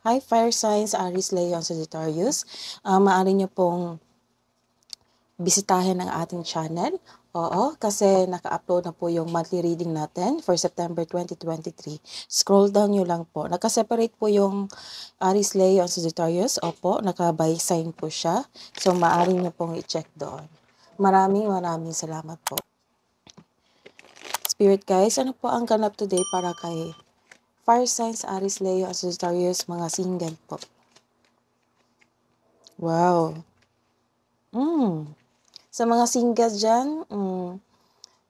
Hi, Fire Signs, Aries, Leo, Sagittarius. Maaari nyo pong bisitahin ang ating channel. Oo, kasi naka-upload na po yung monthly reading natin for September 2023. Scroll down nyo lang po. Naka-separate po yung Aries, Leo, Sagittarius. Opo, naka-by sign po siya. So, maaari nyo pong i-check doon. Maraming salamat po. Spirit guys, ano po ang ganap today para kay Fire Signs, Aries, Leo, Sagittarius, mga single po? Wow. Sa mga singles dyan,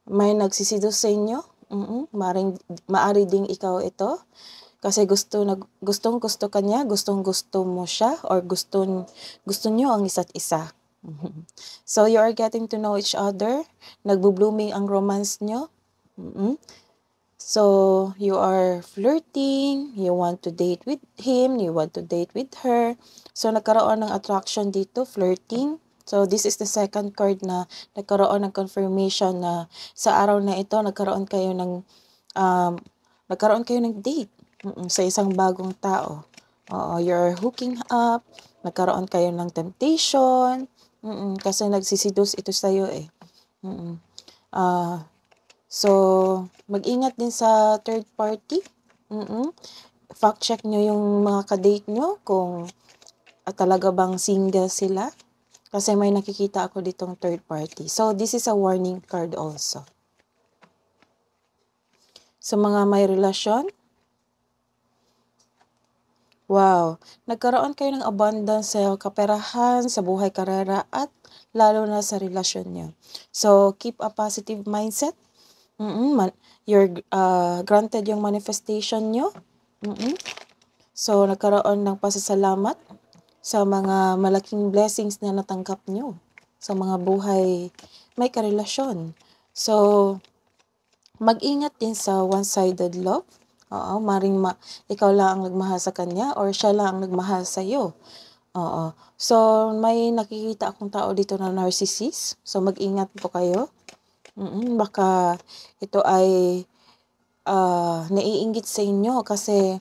may nagsisidos sa inyo. Maari ding ikaw ito. Kasi gustong gusto ka niya, gustong gusto mo siya, or gusto nyo ang isa't isa. So, you are getting to know each other. Nagbo-blooming ang romance nyo. So, you are flirting, you want to date with him, you want to date with her. So, nagkaroon ng attraction dito, flirting. So, this is the second card na nagkaroon ng confirmation na sa araw na ito, nagkaroon kayo ng date sa isang bagong tao. You're hooking up, nagkaroon kayo ng temptation, kasi nagsisidus ito sa'yo eh. So, mag-ingat din sa third party. Fact check nyo yung mga kadate nyo kung talaga bang single sila. Kasi may nakikita ako ditong third party. So, this is a warning card also. Sa mga may relasyon, wow, nagkaroon kayo ng abundance sa kaperahan, sa buhay, karera, at lalo na sa relasyon nyo. So, keep a positive mindset. You're granted yung manifestation nyo. So, nagkaroon ng pasasalamat sa mga malaking blessings na natanggap nyo sa mga buhay may karelasyon. So, mag-ingat din sa one-sided love. Maring ikaw lang ang nagmahal sa kanya or siya lang ang nagmahal sa iyo. So, may nakikita akong tao dito na narcissist. So, mag-ingat po kayo. Baka ito ay naiinggit sa inyo kasi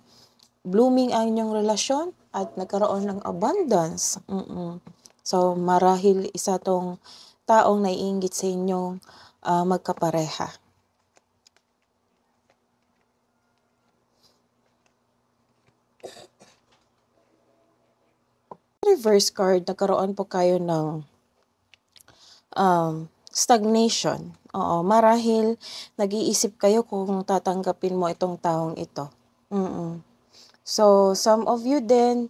blooming ang inyong relasyon at nagkaroon ng abundance. So, marahil isa tong taong naiinggit sa inyong magkapareha. Reverse card, nagkaroon po kayo ng stagnation. Marahil nag-iisip kayo kung tatanggapin mo itong taong ito. So, some of you din,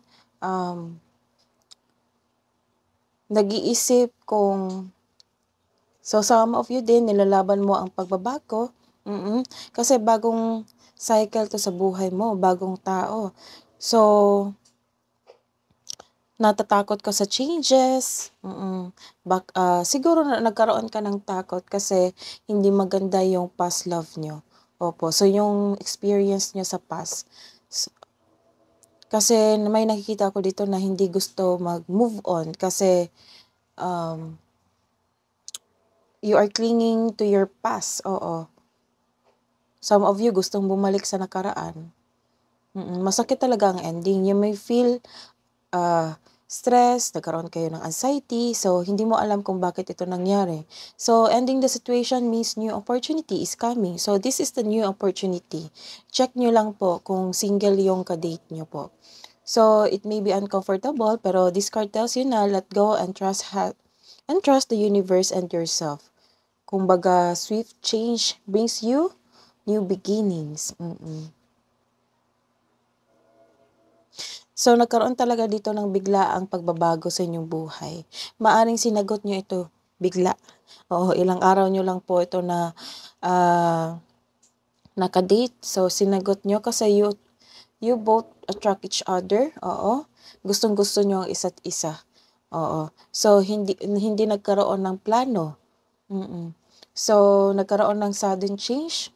nag-iisip kung, some of you din, nilalaban mo ang pagbabago. Kasi bagong cycle to sa buhay mo, bagong tao. So, natatakot ka sa changes. Siguro nagkaroon ka ng takot kasi hindi maganda yung past love nyo. Opo. So, yung experience nyo sa past. Kasi may nakikita ko dito na hindi gusto mag-move on kasi you are clinging to your past. Some of you gustong bumalik sa nakaraan. Masakit talaga ang ending. You may feel stress, nagkaroon kayo ng anxiety, so hindi mo alam kung bakit ito nangyari. So, ending the situation means new opportunity is coming. So, this is the new opportunity. Check nyo lang po kung single yung kadate nyo po. So, it may be uncomfortable, pero this card tells you na let go and trust the universe and yourself. Kumbaga, swift change brings you new beginnings. So, nagkaroon talaga dito ng biglaang pagbabago sa inyong buhay. Maaring sinagot nyo ito bigla. Ilang araw nyo lang po ito na nakadate. So, sinagot nyo kasi you both attract each other. Gustong-gusto nyo ang isa't isa. So, hindi nagkaroon ng plano. So, nagkaroon ng sudden change.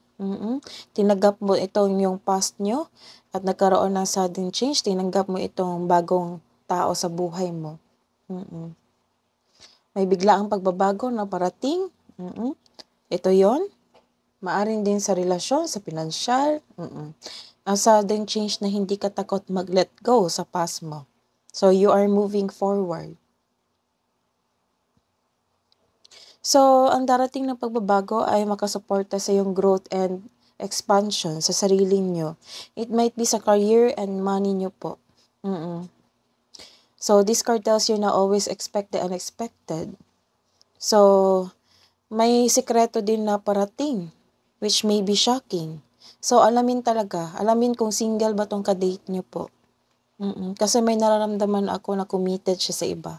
Tinanggap mo itong yung past nyo at nagkaroon ng sudden change. Tinanggap mo itong bagong tao sa buhay mo. May biglaang pagbabago na parating. Ito yon. Maaring din sa relasyon, sa pinansyal. A sudden change na hindi ka takot mag-let go sa past mo. So, you are moving forward. So, ang darating na pagbabago ay makasuporta sa iyong growth and expansion sa sarili nyo. It might be sa career and money nyo po. So, this card tells you na always expect the unexpected. So, may sikreto din na parating, which may be shocking. So, alamin talaga. Alamin kung single ba tong ka-date nyo po. Kasi may nararamdaman ako na committed siya sa iba.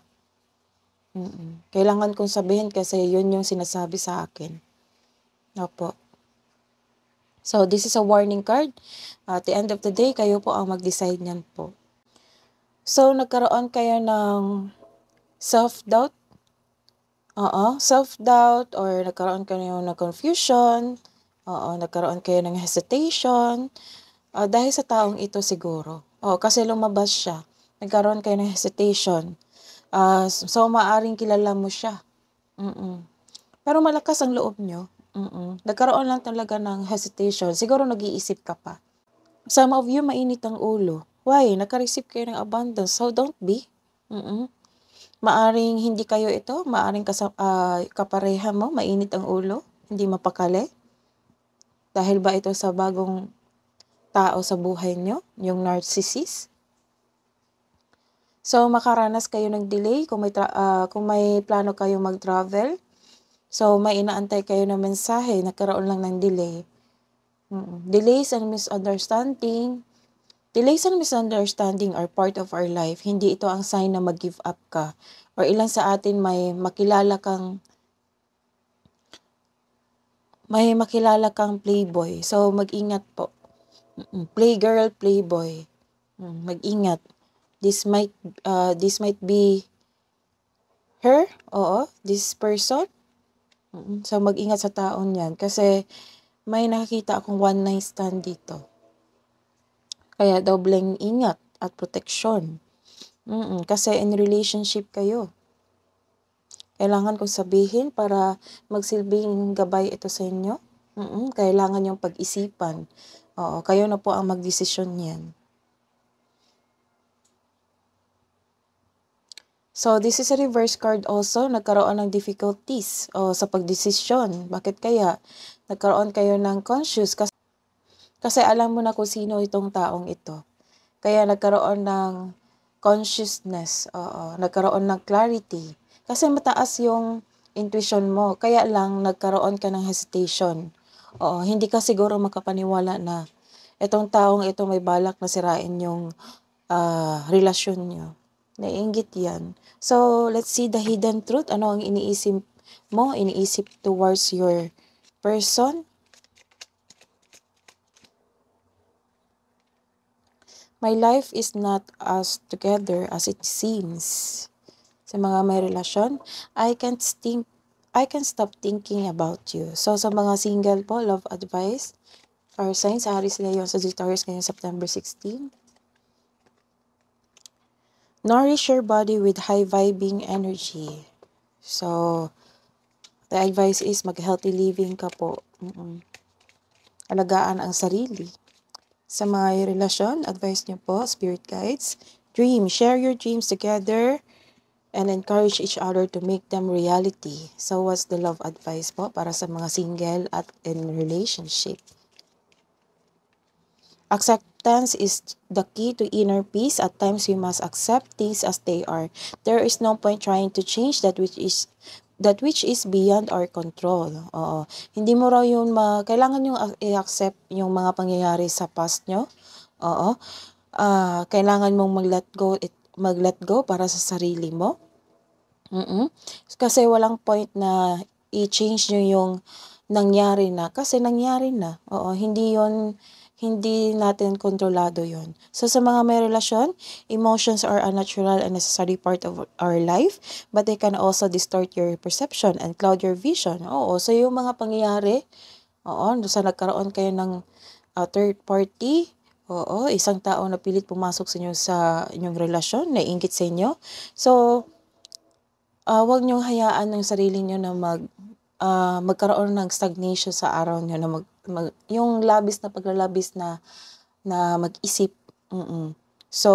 Kailangan kong sabihin kasi yun yung sinasabi sa akin. Opo. So, this is a warning card. At the end of the day, kayo po ang mag-decide niyan po. So, nagkaroon kayo ng self-doubt. Self-doubt or nagkaroon kayo ng confusion. Nagkaroon kayo ng hesitation. Dahil sa taong ito siguro. Kasi lumabas siya. Nagkaroon kayo ng hesitation. So, maaring kilala mo siya. Pero malakas ang loob nyo. Nagkaroon lang talaga ng hesitation. Siguro nag-iisip ka pa. Some of you, mainit ang ulo. Why? Naka-receive kayo ng abundance. So, don't be. Maaring hindi kayo ito. Maaring kapareha mo, mainit ang ulo. Hindi mapakali. Dahil ba ito sa bagong tao sa buhay nyo? Yung narcissist? So, makaranas kayo ng delay kung may plano kayo mag-travel. So, may inaantay kayo ng mensahe, nagkaroon lang ng delay. Delays and misunderstanding. Delays and misunderstanding are part of our life. Hindi ito ang sign na mag-give up ka. Or ilan sa atin may makilala kang playboy. So, mag-ingat po. Playgirl, playboy. Mag-ingat. This might be her. This person. So, mag-ingat sa taon yan. Kasi, may nakikita akong one night stand dito. Kaya, dobleng ingat at proteksyon. Kasi, in relationship kayo. Kailangan kong sabihin para magsilbing gabay ito sa inyo. Kailangan yung pag-isipan. Kayo na po ang magdesisyon niyan. So, this is a reverse card also. Nagkaroon ng difficulties sa pagdesisyon. Bakit kaya? Nagkaroon kayo ng conscious kasi alam mo na kung sino itong taong ito. Kaya nagkaroon ng consciousness. Nagkaroon ng clarity. Kasi mataas yung intuition mo. Kaya lang nagkaroon ka ng hesitation. Hindi ka siguro makapaniwala na itong taong ito may balak na sirain yung relasyon nyo. Naiinggit yan. So, let's see the hidden truth. Ano ang iniisip mo? Iniisip towards your person? My life is not as together as it seems. Sa mga may relasyon, I can stop thinking about you. So, sa mga single po, love advice, fire signs, Aries, Leo, Sagittarius, ngayong September 16. Nourish your body with high-vibing energy. So, the advice is mag-healthy living ka po. Alagaan ang sarili. Sa mga relasyon, advice niyo po, spirit guides, dream. Share your dreams together and encourage each other to make them reality. So, what's the love advice po para sa mga single at in relationship? Acceptance is the key to inner peace. At times, we must accept things as they are. There is no point trying to change that which is beyond our control. Hindi mo raw yun kailangan yung i-accept yung mga pangyayari sa past nyo. Kailangan mong mag-let go para sa sarili mo. Kasi walang point na i-change nyo yung nangyari na. Kasi nangyari na. Hindi natin kontrolado yon. So, sa mga may relasyon, emotions are a natural and necessary part of our life, but they can also distort your perception and cloud your vision. So yung mga pangyayari, sa nagkaroon kayo ng third party, isang tao na pilit pumasok sa inyo sa inyong relasyon, naiinggit sa inyo. So, huwag niyong hayaan ng sarili niyo na magkaroon ng stagnation sa araw niyo na yung labis na paglalabis na na mag-isip. So,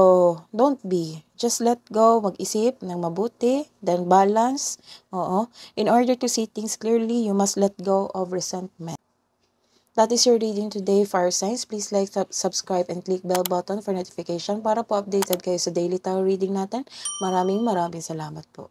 don't be. Just let go, mag-isip ng mabuti, then balance. Oo. In order to see things clearly, you must let go of resentment. That is your reading today, fire signs. Please like, subscribe, and click bell button for notification para po updated kayo sa daily tarot reading natin. Maraming salamat po.